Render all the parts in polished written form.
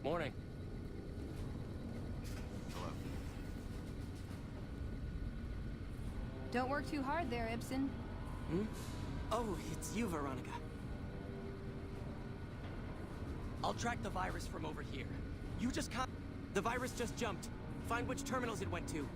Morning. Hello. Don't work too hard there, Ibsen. Oh, it's you, Veronica. I'll track the virus from over here. You just can't... The virus just jumped. Find which terminals it went to.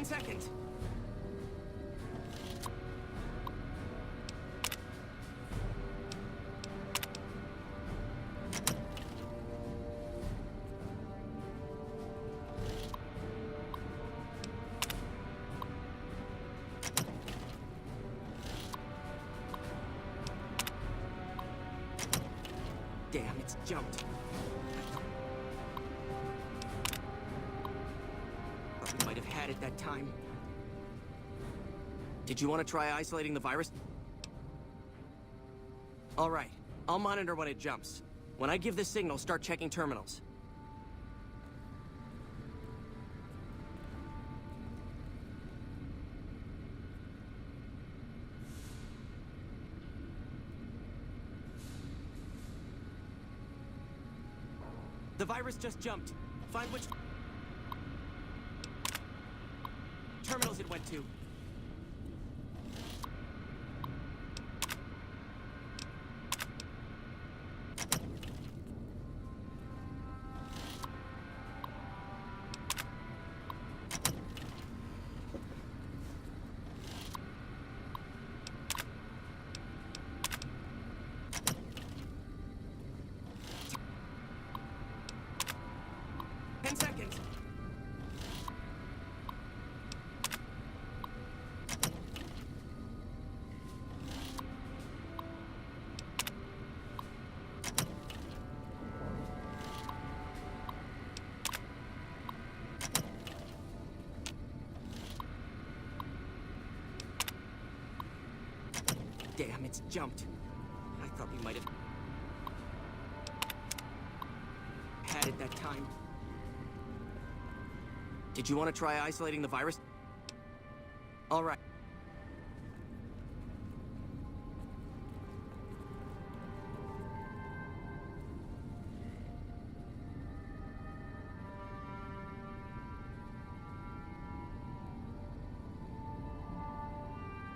Seconds. Damn, it's jumped. But we might have had it that time. Did you want to try isolating the virus? All right, I'll monitor when it jumps. When I give the signal, start checking terminals. The virus just jumped. Find which terminals it went to. Damn, it's jumped. I thought we might have had it that time. Did you want to try isolating the virus? All right.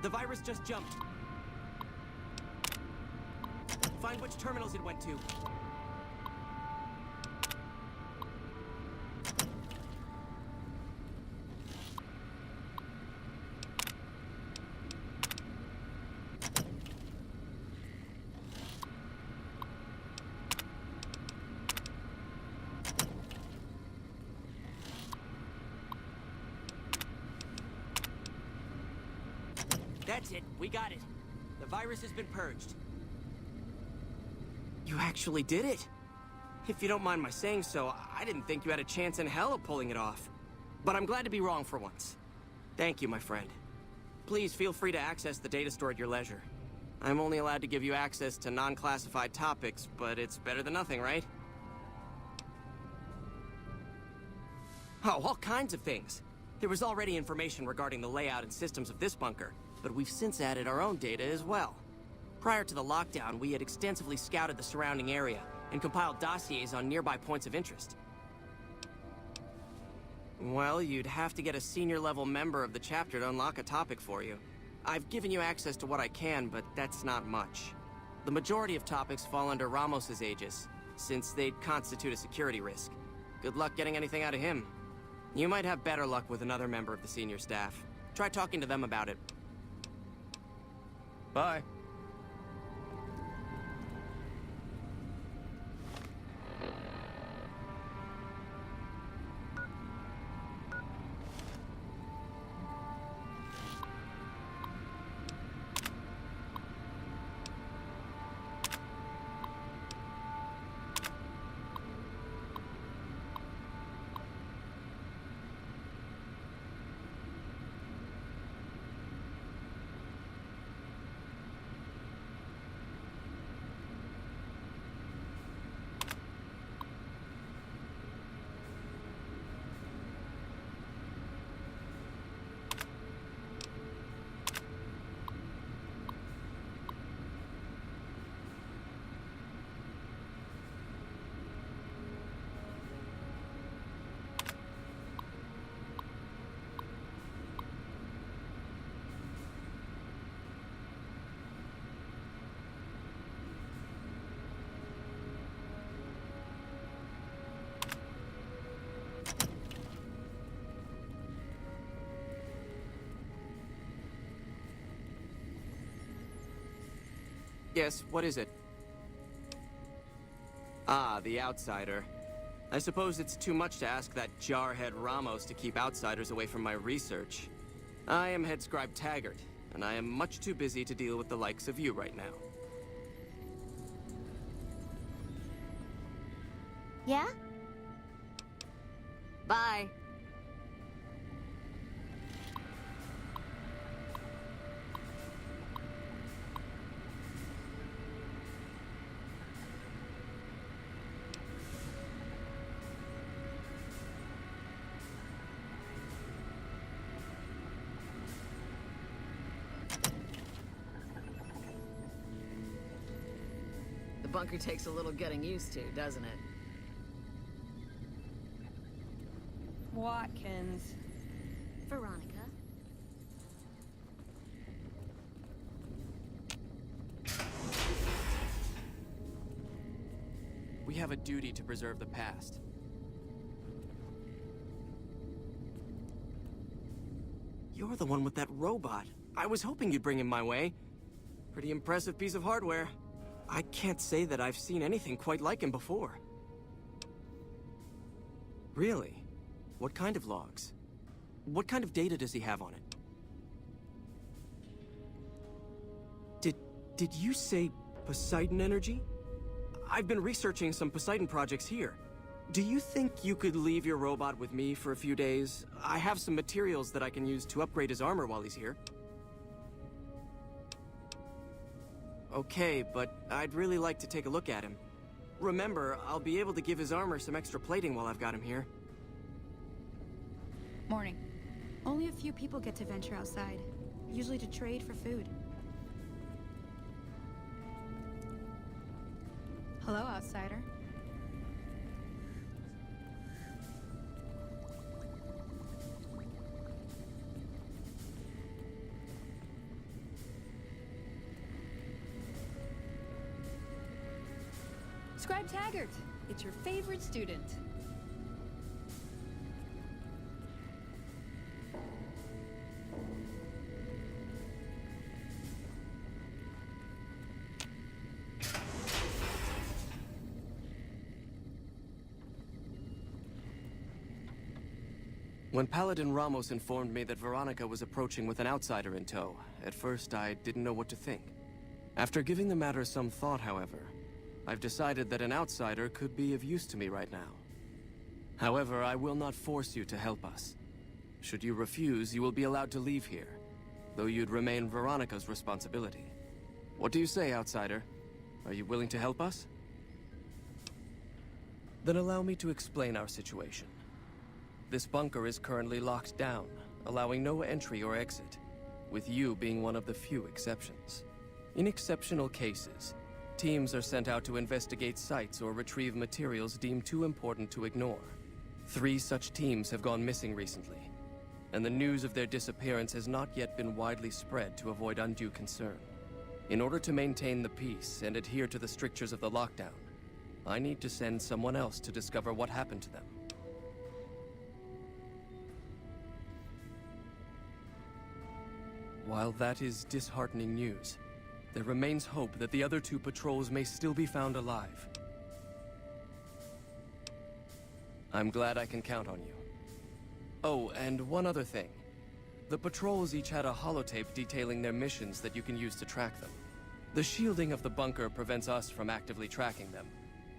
The virus just jumped. Find which terminals it went to. That's it. We got it. The virus has been purged. You actually did it! If you don't mind my saying so, I didn't think you had a chance in hell of pulling it off. But I'm glad to be wrong for once. Thank you, my friend. Please feel free to access the data store at your leisure. I'm only allowed to give you access to non-classified topics, but it's better than nothing, right? Oh, all kinds of things. There was already information regarding the layout and systems of this bunker, but we've since added our own data as well. Prior to the lockdown, we had extensively scouted the surrounding area and compiled dossiers on nearby points of interest. Well, you'd have to get a senior-level member of the chapter to unlock a topic for you. I've given you access to what I can, but that's not much. The majority of topics fall under Ramos's aegis, since they'd constitute a security risk. Good luck getting anything out of him. You might have better luck with another member of the senior staff. Try talking to them about it. Bye. Yes, what is it? Ah, the outsider. I suppose it's too much to ask that jarhead Ramos to keep outsiders away from my research. I am head scribe Taggart, and I am much too busy to deal with the likes of you right now. Yeah? Bye. The bunker takes a little getting used to, doesn't it? Watkins. Veronica. We have a duty to preserve the past. You're the one with that robot. I was hoping you'd bring him my way. Pretty impressive piece of hardware. I can't say that I've seen anything quite like him before. Really? What kind of logs? What kind of data does he have on it? Did you say Poseidon energy? I've been researching some Poseidon projects here. Do you think you could leave your robot with me for a few days? I have some materials that I can use to upgrade his armor while he's here. Okay, but I'd really like to take a look at him. Remember, I'll be able to give his armor some extra plating while I've got him here. Morning. Only a few people get to venture outside, usually to trade for food. Hello, outsider. Scribe Taggart, it's your favorite student. When Paladin Ramos informed me that Veronica was approaching with an outsider in tow, at first I didn't know what to think. After giving the matter some thought, however, I've decided that an outsider could be of use to me right now. However, I will not force you to help us. Should you refuse, you will be allowed to leave here, though you'd remain Veronica's responsibility. What do you say, outsider? Are you willing to help us? Then allow me to explain our situation. This bunker is currently locked down, allowing no entry or exit, with you being one of the few exceptions. In exceptional cases, teams are sent out to investigate sites or retrieve materials deemed too important to ignore. 3 such teams have gone missing recently, and the news of their disappearance has not yet been widely spread to avoid undue concern. In order to maintain the peace and adhere to the strictures of the lockdown, I need to send someone else to discover what happened to them. While that is disheartening news, there remains hope that the other 2 patrols may still be found alive. I'm glad I can count on you. Oh, and one other thing. The patrols each had a holotape detailing their missions that you can use to track them. The shielding of the bunker prevents us from actively tracking them,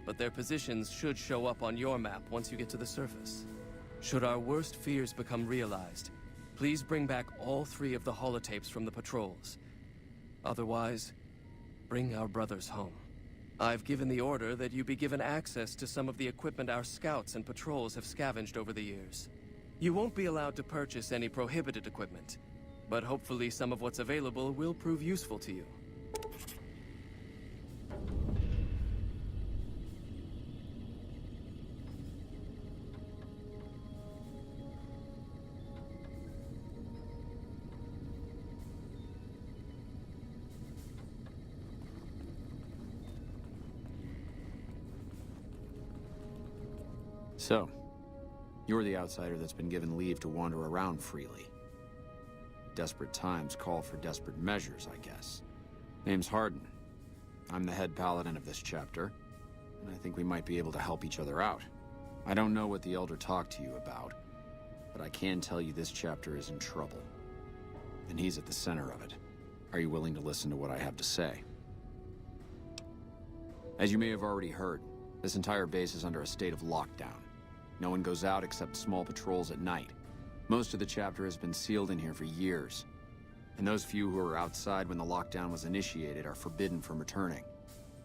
but their positions should show up on your map once you get to the surface. Should our worst fears become realized, please bring back all 3 of the holotapes from the patrols. Otherwise, bring our brothers home. I've given the order that you be given access to some of the equipment our scouts and patrols have scavenged over the years. You won't be allowed to purchase any prohibited equipment, but hopefully some of what's available will prove useful to you. So, you're the outsider that's been given leave to wander around freely. Desperate times call for desperate measures, I guess. Name's Hardin. I'm the head paladin of this chapter, and I think we might be able to help each other out. I don't know what the Elder talked to you about, but I can tell you this chapter is in trouble. And he's at the center of it. Are you willing to listen to what I have to say? As you may have already heard, this entire base is under a state of lockdown. No one goes out except small patrols at night. Most of the chapter has been sealed in here for years, and those few who were outside when the lockdown was initiated are forbidden from returning.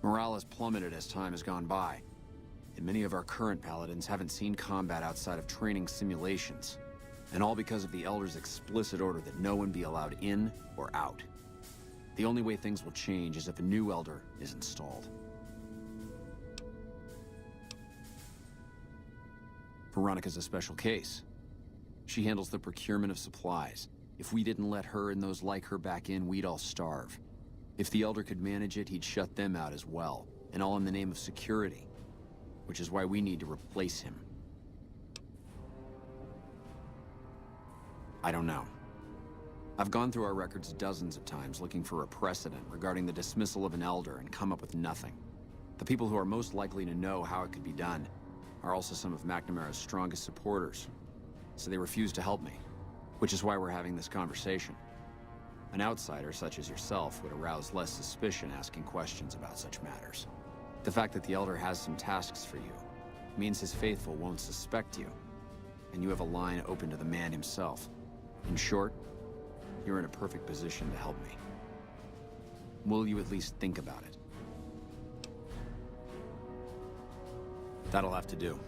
Morale has plummeted as time has gone by, and many of our current paladins haven't seen combat outside of training simulations, and all because of the Elder's explicit order that no one be allowed in or out. The only way things will change is if a new Elder is installed. Veronica's a special case. She handles the procurement of supplies. If we didn't let her and those like her back in, we'd all starve. If the Elder could manage it, he'd shut them out as well, and all in the name of security, which is why we need to replace him. I don't know. I've gone through our records dozens of times looking for a precedent regarding the dismissal of an Elder and come up with nothing. The people who are most likely to know how it could be done are also some of McNamara's strongest supporters, so they refuse to help me, which is why we're having this conversation. An outsider such as yourself would arouse less suspicion asking questions about such matters. The fact that the Elder has some tasks for you means his faithful won't suspect you, and you have a line open to the man himself. In short, you're in a perfect position to help me. Will you at least think about it? That'll have to do.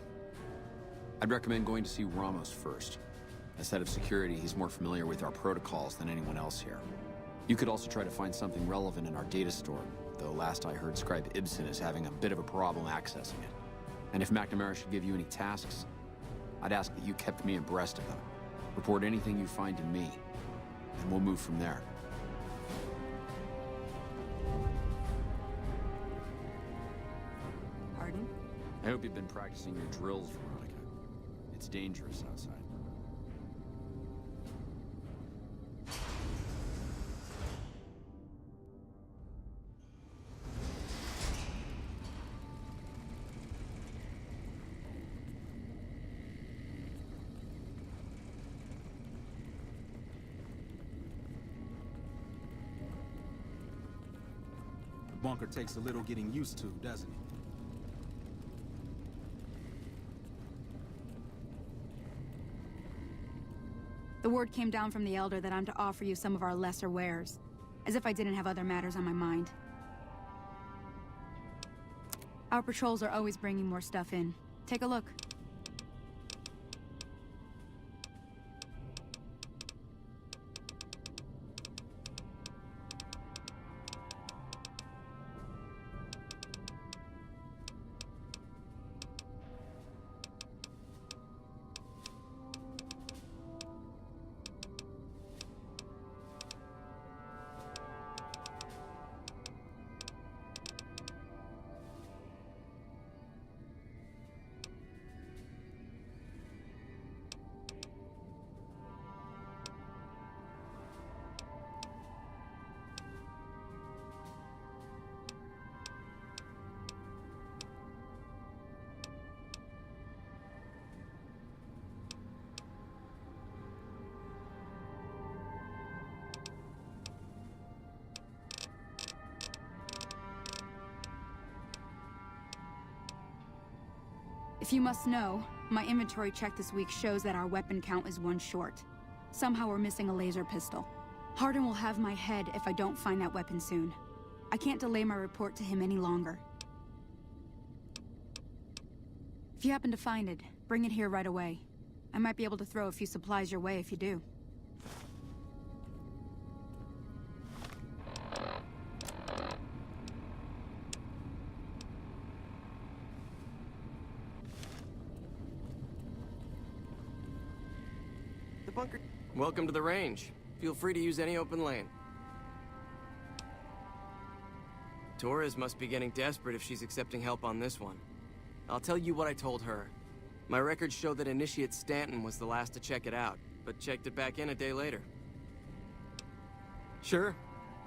I'd recommend going to see Ramos first. As head of security, he's more familiar with our protocols than anyone else here. You could also try to find something relevant in our data store, though last I heard Scribe Ibsen is having a bit of a problem accessing it. And if McNamara should give you any tasks, I'd ask that you kept me abreast of them. Report anything you find to me, and we'll move from there. Pardon? I hope you've been practicing your drills, Veronica. It's dangerous outside. The bunker takes a little getting used to, doesn't it? The word came down from the Elder that I'm to offer you some of our lesser wares. As if I didn't have other matters on my mind. Our patrols are always bringing more stuff in. Take a look. If you must know, my inventory check this week shows that our weapon count is 1 short. Somehow we're missing a laser pistol. Hardin will have my head if I don't find that weapon soon. I can't delay my report to him any longer. If you happen to find it, bring it here right away. I might be able to throw a few supplies your way if you do. Bunker. Welcome to the range. Feel free to use any open lane. Torres must be getting desperate if she's accepting help on this one. I'll tell you what I told her. My records show that Initiate Stanton was the last to check it out, but checked it back in a day later. Sure.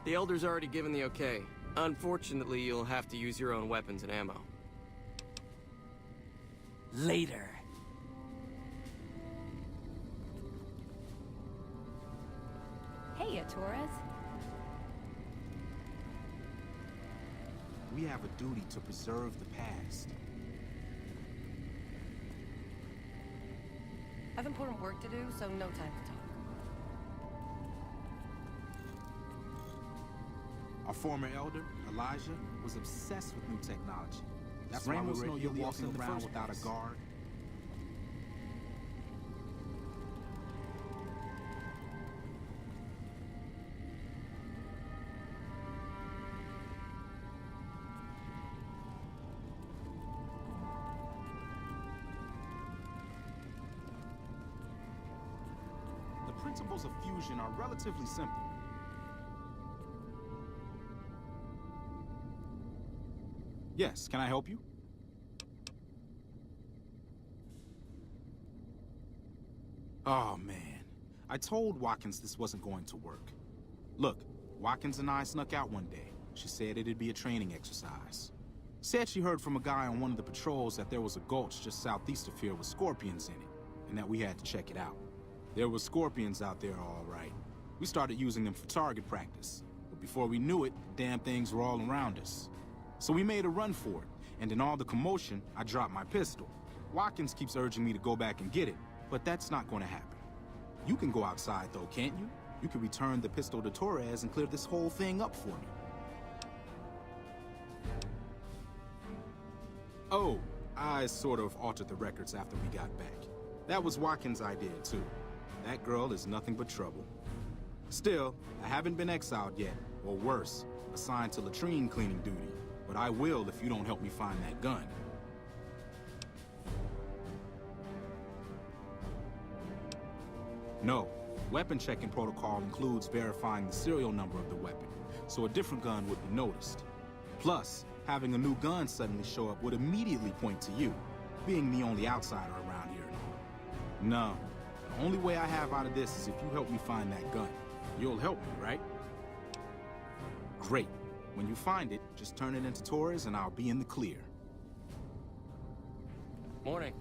The Elder's already given the okay. Unfortunately, you'll have to use your own weapons and ammo. Later. Hey, Torres. We have a duty to preserve the past. I have important work to do, so no time to talk. Our former elder, Elijah, was obsessed with new technology. That's why Ramos we're know you're regularly walking walking in the around first without place. a guard. The principles of fusion are relatively simple. Yes, can I help you? Oh, man. I told Watkins this wasn't going to work. Look, Watkins and I snuck out one day. She said it'd be a training exercise. Said she heard from a guy on one of the patrols that there was a gulch just southeast of here with scorpions in it, and that we had to check it out. There were scorpions out there, all right. We started using them for target practice, but before we knew it, the damn things were all around us. So we made a run for it, and in all the commotion, I dropped my pistol. Watkins keeps urging me to go back and get it, but that's not going to happen. You can go outside, though, can't you? You can return the pistol to Torres and clear this whole thing up for me. Oh, I sort of altered the records after we got back. That was Watkins' idea, too. That girl is nothing but trouble. Still, I haven't been exiled yet, or worse, assigned to latrine cleaning duty. But I will if you don't help me find that gun. No. Weapon checking protocol includes verifying the serial number of the weapon, so a different gun would be noticed. Plus, having a new gun suddenly show up would immediately point to you, being the only outsider around here and all. No. The only way I have out of this is if you help me find that gun. You'll help me, right? Great. When you find it, just turn it into Torres and I'll be in the clear. Morning.